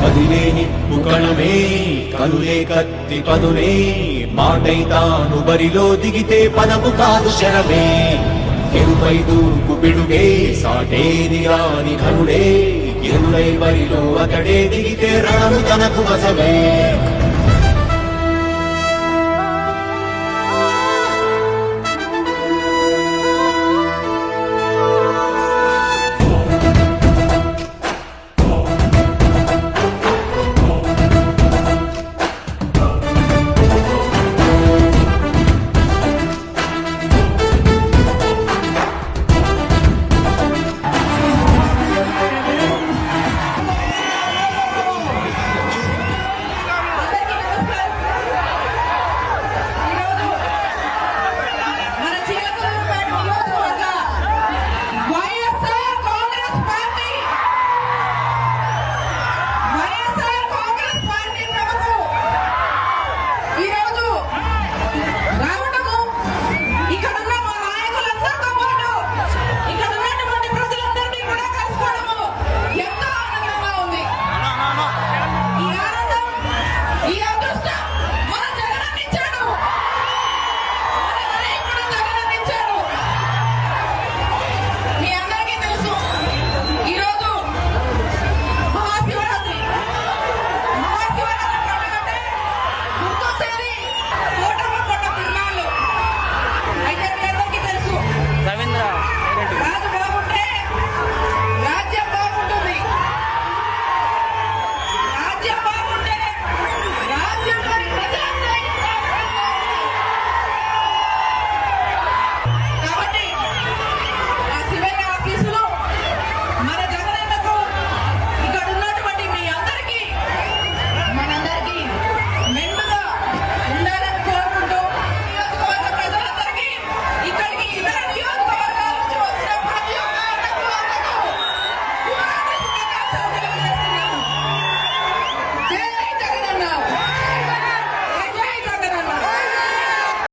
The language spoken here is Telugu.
కదిలే నిప్పు కణమే కనులే కత్తి పదునే మాటై తాను బరిలో దిగితే పదము కాదు శరమే ఎరుపై దూకు పిడుగే సాటేది రాని ఘనుడే ఎరులై బరిలో అతడే దిగితే రణము తనకు వసమే